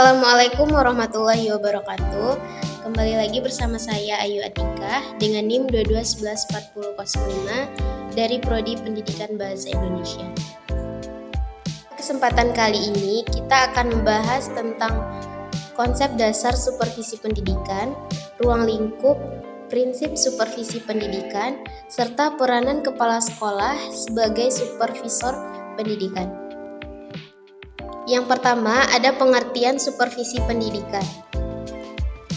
Assalamualaikum warahmatullahi wabarakatuh. Kembali lagi bersama saya Ayu Atika dengan NIM 22114005 dari Prodi Pendidikan Bahasa Indonesia. Kesempatan kali ini kita akan membahas tentang konsep dasar supervisi pendidikan, ruang lingkup, prinsip supervisi pendidikan, serta peranan kepala sekolah sebagai supervisor pendidikan. Yang pertama, ada pengertian supervisi pendidikan.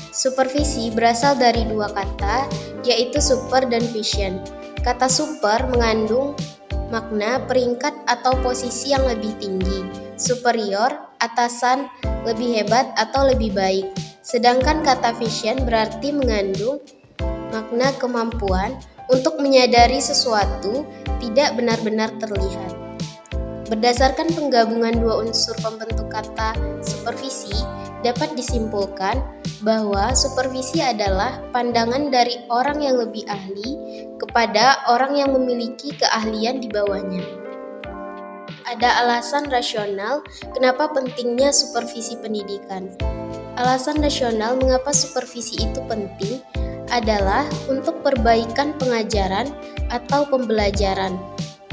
Supervisi berasal dari dua kata, yaitu super dan vision. Kata super mengandung makna peringkat atau posisi yang lebih tinggi, superior, atasan, lebih hebat atau lebih baik. Sedangkan kata vision berarti mengandung makna kemampuan untuk menyadari sesuatu tidak benar-benar terlihat. Berdasarkan penggabungan dua unsur pembentuk kata supervisi, dapat disimpulkan bahwa supervisi adalah pandangan dari orang yang lebih ahli kepada orang yang memiliki keahlian di bawahnya. Ada alasan rasional kenapa pentingnya supervisi pendidikan. Alasan rasional mengapa supervisi itu penting adalah untuk perbaikan pengajaran atau pembelajaran.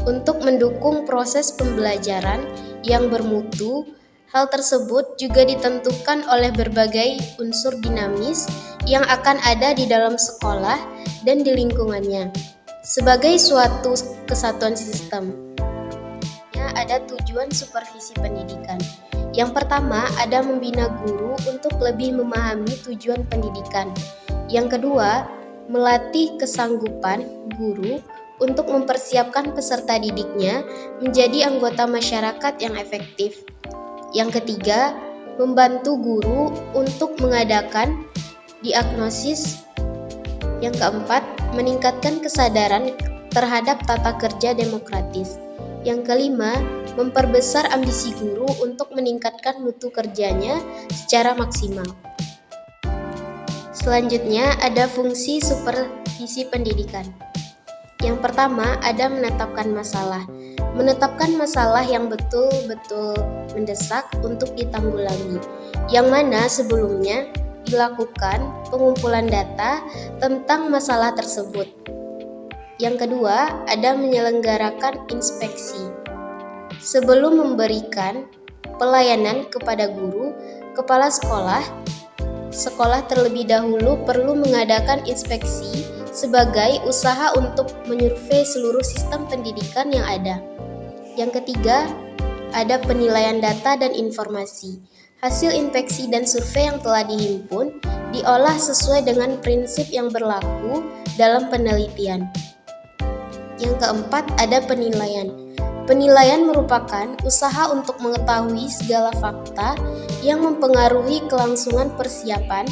Untuk mendukung proses pembelajaran yang bermutu, hal tersebut juga ditentukan oleh berbagai unsur dinamis yang akan ada di dalam sekolah dan di lingkungannya. Sebagai suatu kesatuan sistem, ada tujuan supervisi pendidikan. Yang pertama, ada membina guru untuk lebih memahami tujuan pendidikan. Yang kedua, melatih kesanggupan guru untuk mempersiapkan peserta didiknya menjadi anggota masyarakat yang efektif. Yang ketiga, membantu guru untuk mengadakan diagnosis. Yang keempat, meningkatkan kesadaran terhadap tata kerja demokratis. Yang kelima, memperbesar ambisi guru untuk meningkatkan mutu kerjanya secara maksimal. Selanjutnya, ada fungsi supervisi pendidikan. Yang pertama, ada menetapkan masalah. Menetapkan masalah yang betul-betul mendesak untuk ditanggulangi, yang mana sebelumnya dilakukan pengumpulan data tentang masalah tersebut. Yang kedua, ada menyelenggarakan inspeksi. Sebelum memberikan pelayanan kepada guru, kepala sekolah terlebih dahulu perlu mengadakan inspeksi sebagai usaha untuk menyurvei seluruh sistem pendidikan yang ada. Yang ketiga, ada penilaian data dan informasi. Hasil inspeksi dan survei yang telah dihimpun diolah sesuai dengan prinsip yang berlaku dalam penelitian. Yang keempat, ada penilaian. Penilaian merupakan usaha untuk mengetahui segala fakta yang mempengaruhi kelangsungan persiapan,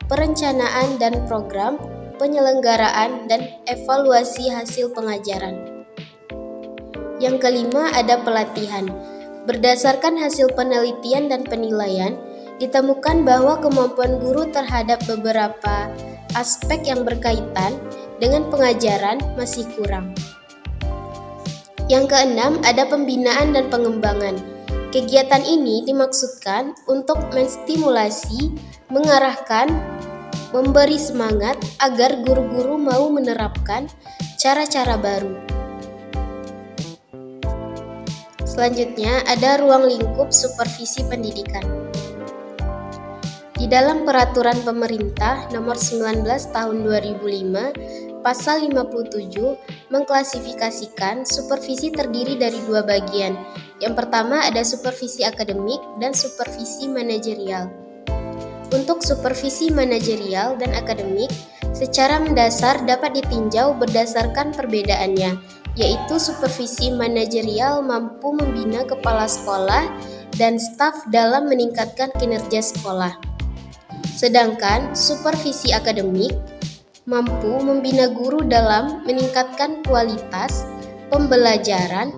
perencanaan dan program, penyelenggaraan dan evaluasi hasil pengajaran. Yang kelima, ada pelatihan. Berdasarkan hasil penelitian dan penilaian, ditemukan bahwa kemampuan guru terhadap beberapa aspek yang berkaitan dengan pengajaran masih kurang. Yang keenam, ada pembinaan dan pengembangan. Kegiatan ini dimaksudkan untuk menstimulasi, mengarahkan, memberi semangat agar guru-guru mau menerapkan cara-cara baru. Selanjutnya, ada ruang lingkup supervisi pendidikan. Di dalam Peraturan Pemerintah Nomor 19 Tahun 2005, Pasal 57 mengklasifikasikan supervisi terdiri dari dua bagian. Yang pertama ada supervisi akademik dan supervisi manajerial. Untuk supervisi manajerial dan akademik, secara mendasar dapat ditinjau berdasarkan perbedaannya, yaitu supervisi manajerial mampu membina kepala sekolah dan staf dalam meningkatkan kinerja sekolah. Sedangkan supervisi akademik mampu membina guru dalam meningkatkan kualitas pembelajaran.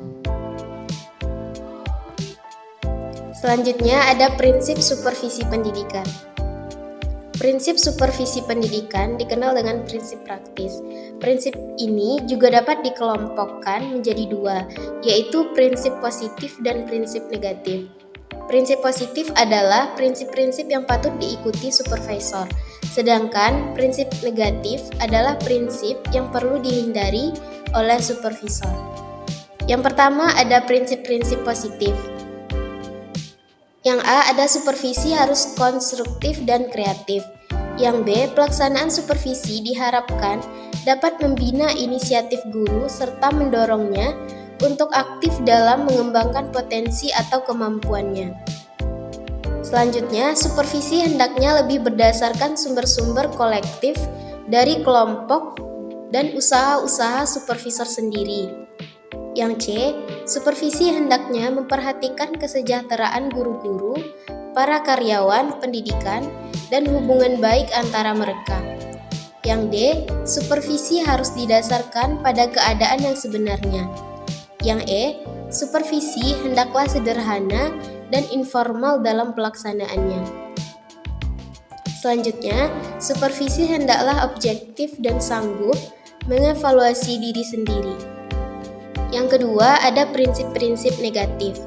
Selanjutnya ada prinsip supervisi pendidikan. Prinsip supervisi pendidikan dikenal dengan prinsip praktis. Prinsip ini juga dapat dikelompokkan menjadi dua, yaitu prinsip positif dan prinsip negatif. Prinsip positif adalah prinsip-prinsip yang patut diikuti supervisor, sedangkan prinsip negatif adalah prinsip yang perlu dihindari oleh supervisor. Yang pertama ada prinsip-prinsip positif. Yang A ada supervisi harus konstruktif dan kreatif. Yang B, pelaksanaan supervisi diharapkan dapat membina inisiatif guru serta mendorongnya untuk aktif dalam mengembangkan potensi atau kemampuannya. Selanjutnya, supervisi hendaknya lebih berdasarkan sumber-sumber kolektif dari kelompok dan usaha-usaha supervisor sendiri. Yang C, supervisi hendaknya memperhatikan kesejahteraan guru-guru, para karyawan pendidikan, dan hubungan baik antara mereka. Yang D, supervisi harus didasarkan pada keadaan yang sebenarnya. Yang E, supervisi hendaklah sederhana dan informal dalam pelaksanaannya. Selanjutnya, supervisi hendaklah objektif dan sanggup mengevaluasi diri sendiri. Yang kedua, ada prinsip-prinsip negatif.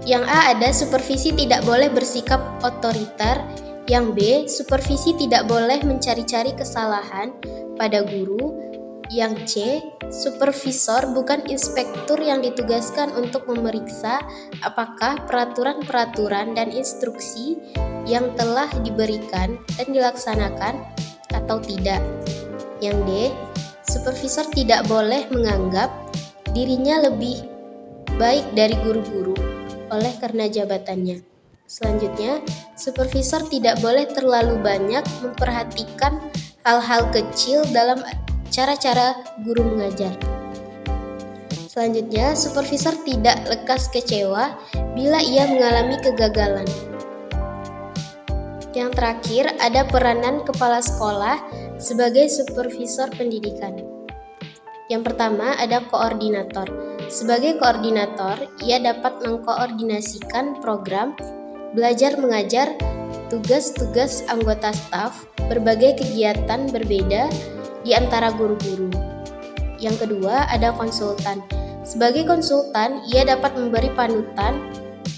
Yang A ada supervisi tidak boleh bersikap otoriter. Yang B, supervisi tidak boleh mencari-cari kesalahan pada guru. Yang C, supervisor bukan inspektur yang ditugaskan untuk memeriksa apakah peraturan-peraturan dan instruksi yang telah diberikan dan dilaksanakan atau tidak. Yang D, supervisor tidak boleh menganggap dirinya lebih baik dari guru-guru oleh karena jabatannya. Selanjutnya, supervisor tidak boleh terlalu banyak memperhatikan hal-hal kecil dalam cara-cara guru mengajar. Selanjutnya, supervisor tidak lekas kecewa bila ia mengalami kegagalan. Yang terakhir, ada peranan kepala sekolah sebagai supervisor pendidikan. Yang pertama, ada koordinator. Sebagai koordinator, ia dapat mengkoordinasikan program belajar mengajar, tugas-tugas anggota staf, berbagai kegiatan berbeda di antara guru-guru. Yang kedua, ada konsultan. Sebagai konsultan, ia dapat memberi panutan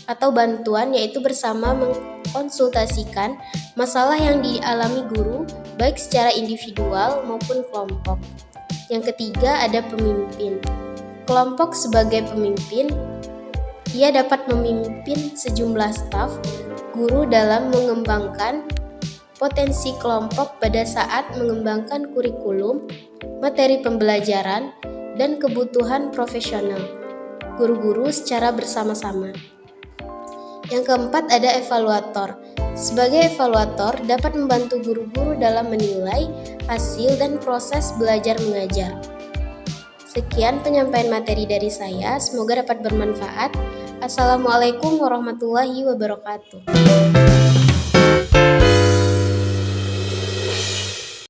atau bantuan, yaitu bersama mengkonsultasikan masalah yang dialami guru, baik secara individual maupun kelompok. Yang ketiga, ada pemimpin. Kelompok sebagai pemimpin, ia dapat memimpin sejumlah staf guru dalam mengembangkan potensi kelompok pada saat mengembangkan kurikulum, materi pembelajaran, dan kebutuhan profesional guru-guru secara bersama-sama. Yang keempat, ada evaluator. Sebagai evaluator dapat membantu guru-guru dalam menilai hasil dan proses belajar mengajar. Sekian penyampaian materi dari saya, semoga dapat bermanfaat. Assalamualaikum warahmatullahi wabarakatuh.